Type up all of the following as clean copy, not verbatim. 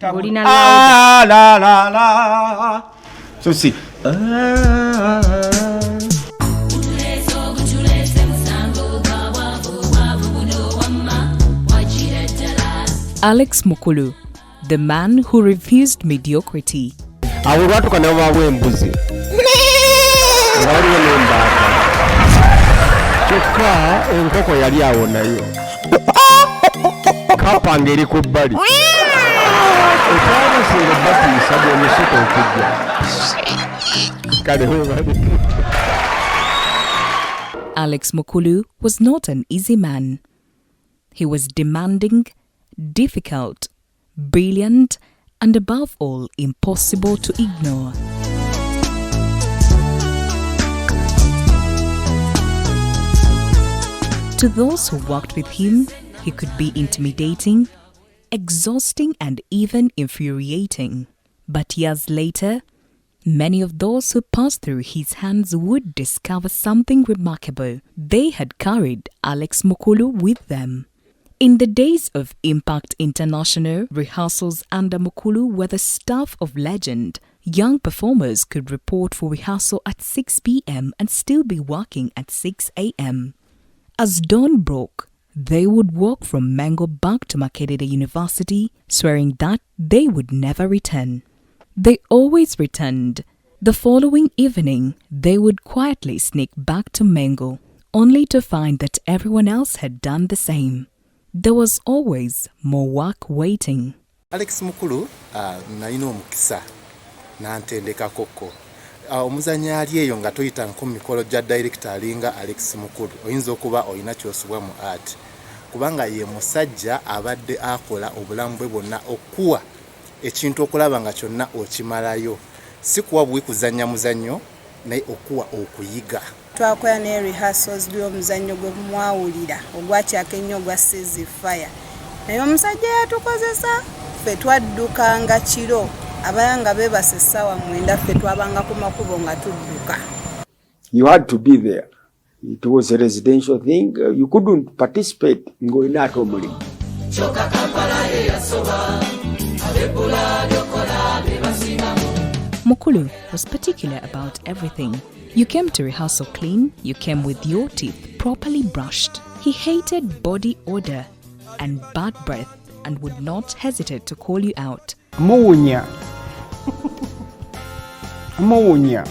Ah, la la la. So see. Alex Mukulu, the man who refused mediocrity. Abo watu kanava wembuzi. Ngari nembaka. Choka enkoko yali awo nayo. Kapangeri kubbali. Ekana singa bati sabo nisito okujja. Kale huwa. Alex Mukulu was not an easy man. He was demanding, difficult, brilliant, and above all, impossible to ignore. To those who worked with him, he could be intimidating, exhausting, and even infuriating. But years later, many of those who passed through his hands would discover something remarkable. They had carried Alex Mukulu with them. In the days of Impact International, rehearsals under Mukulu were the stuff of legend. Young performers could report for rehearsal at 6 p.m. and still be working at 6 a.m. As dawn broke, they would walk from Mango back to Makerere University, swearing that they would never return. They always returned. The following evening, they would quietly sneak back to Mango, only to find that everyone else had done the same. There was always more work waiting. Alex Mukulu nalina omukisa n'antendeka koko. Omuzannyi ali eyo nga toyita nko mikolo gya director alinga Alex Mukulu. Oyinza okuba olina kyosubwa mu art. Kubanga ye musajja abadde akola obulamu bwe bwonna okuwa ekintu okulaba nga kyonna okimalayo. Si kuwa bwe kuzannya muzannyo naye okuwa okuyiga. Twakola ne rehearsals by'omuzannyo gwe mwawulira ogwakyaka ennyo gwa Sizzle Fire. Naye omusajja yatukozesa ffe twaddukanga kiro abayanga beebase essaawa 9 ffe twabanga ku makubo nga tudduka. You had to be there. It was a residential thing. You couldn't participate ng'olina ate omulimu. Mukulu was particular about everything. You came to rehearsal clean, you came with your teeth properly brushed. He hated body odor and bad breath and would not hesitate to call you out. Muwunya. Muwunya.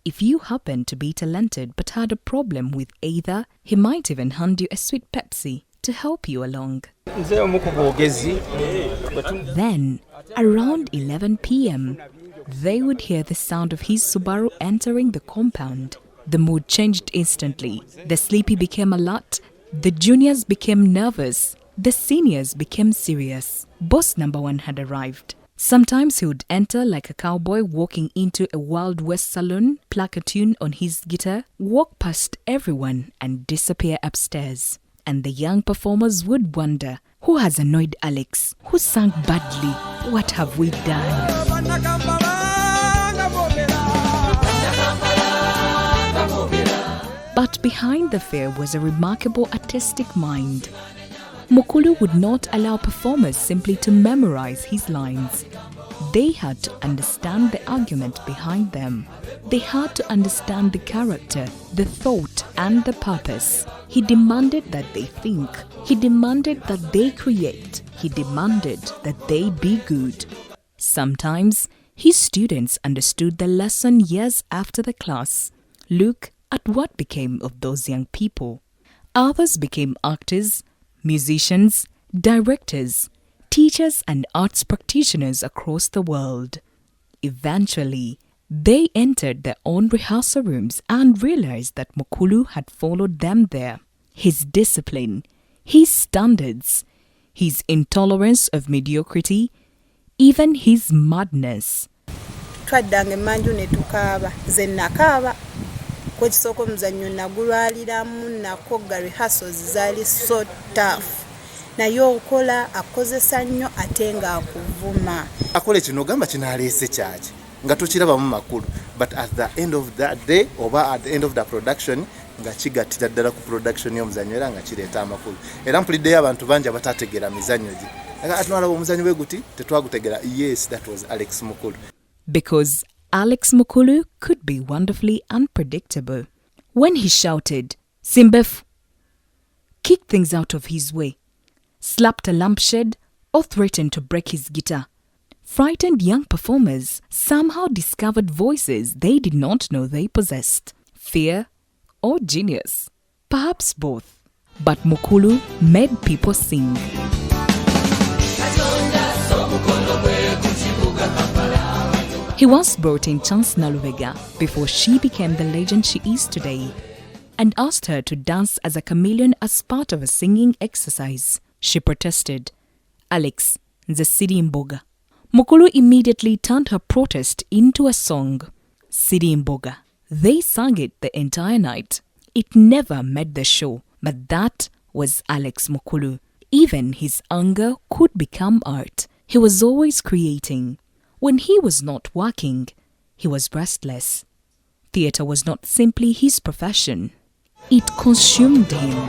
If you happened to be talented but had a problem with either, he might even hand you a sweet Pepsi to help you along. Then, around 11 p.m., they would hear the sound of his Subaru entering the compound. The mood changed instantly. The sleepy became alert. The juniors became nervous. The seniors became serious. Boss number 1 had arrived. Sometimes he would enter like a cowboy walking into a Wild West saloon, pluck a tune on his guitar, walk past everyone and disappear upstairs. And the young performers would wonder, who has annoyed Alex? Who sang badly? What have we done? But behind the fear was a remarkable artistic mind. Mukulu would not allow performers simply to memorize his lines. They had to understand the argument behind them. They had to understand the character, the thought, and the purpose. He demanded that they think. He demanded that they create. He demanded that they be good. Sometimes, his students understood the lesson years after the class. Look at what became of those young people. Others became actors, musicians, directors, teachers, and arts practitioners across the world. Eventually, they entered their own rehearsal rooms and realized that Mukulu had followed them there. His discipline, his standards, his intolerance of mediocrity, even his madness. Twaddange manju ne tukaaba ze nakaaba kwe kisoko omuzannyo nagulwaliramu nakogga rehearsals zaali so tough naye okola akozesa nnyo ate nga akuvuma akole kino gamba kinaleese kyaki nga tukiraba mu makulu but at the end of that day oba at the end of the production nga kigattira ddala ku production y'omuzannyo era nga kireeta amakulu era mpuliddeyo abantu bangi abatategeera mizannyo gye atwalaba omuzanyo bwe guti tetwagutegera. Yes, that was Alex Mukulu. Because Alex Mukulu could be wonderfully unpredictable. When he shouted, "Simbef," kicked things out of his way, slapped a lampshade, or threatened to break his guitar, frightened young performers somehow discovered voices they did not know they possessed. Fear or genius? Perhaps both. But Mukulu made people sing. He once brought in Chance Naluvega before she became the legend she is today and asked her to dance as a chameleon as part of a singing exercise. She protested, "Alex, the Sidi Mboga." Mukulu immediately turned her protest into a song, Sidi Mboga. They sang it the entire night. It never made the show, but that was Alex Mukulu. Even his anger could become art. He was always creating. When he was not working, he was restless. Theatre was not simply his profession. It consumed him.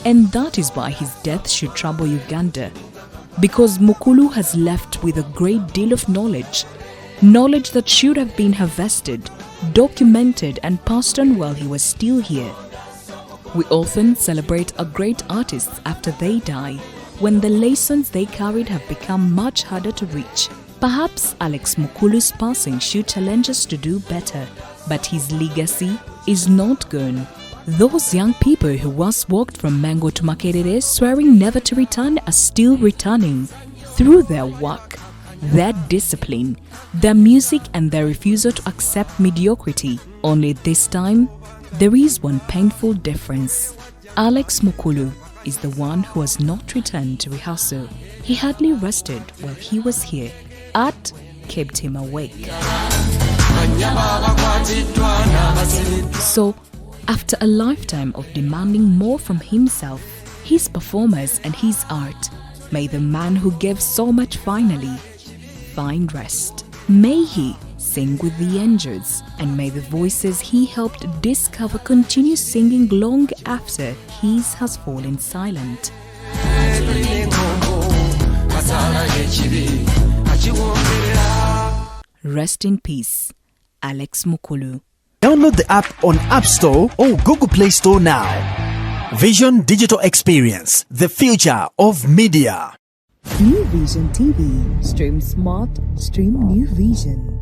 And that is why his death should trouble Uganda. Because Mukulu has left with a great deal of knowledge. Knowledge that should have been harvested, documented and passed on while he was still here. We often celebrate our great artists after they die, when the lessons they carried have become much harder to reach. Perhaps Alex Mukulu's passing should challenge us to do better, but his legacy is not gone. Those young people who once walked from Mango to Makerere swearing never to return are still returning. Through their work, their discipline, their music and their refusal to accept mediocrity. Only this time, there is one painful difference. Alex Mukulu is the one who has not returned to rehearsal. He hardly rested while he was here. Art kept him awake. So, after a lifetime of demanding more from himself, his performers and his art, may the man who gave so much finally find rest. May he sing with the angels, and may the voices he helped discover continue singing long after his has fallen silent. Rest in peace, Alex Mukulu. Download the app on App Store or Google Play Store now. Vision Digital Experience, the future of media. New Vision TV. Stream smart, stream New Vision.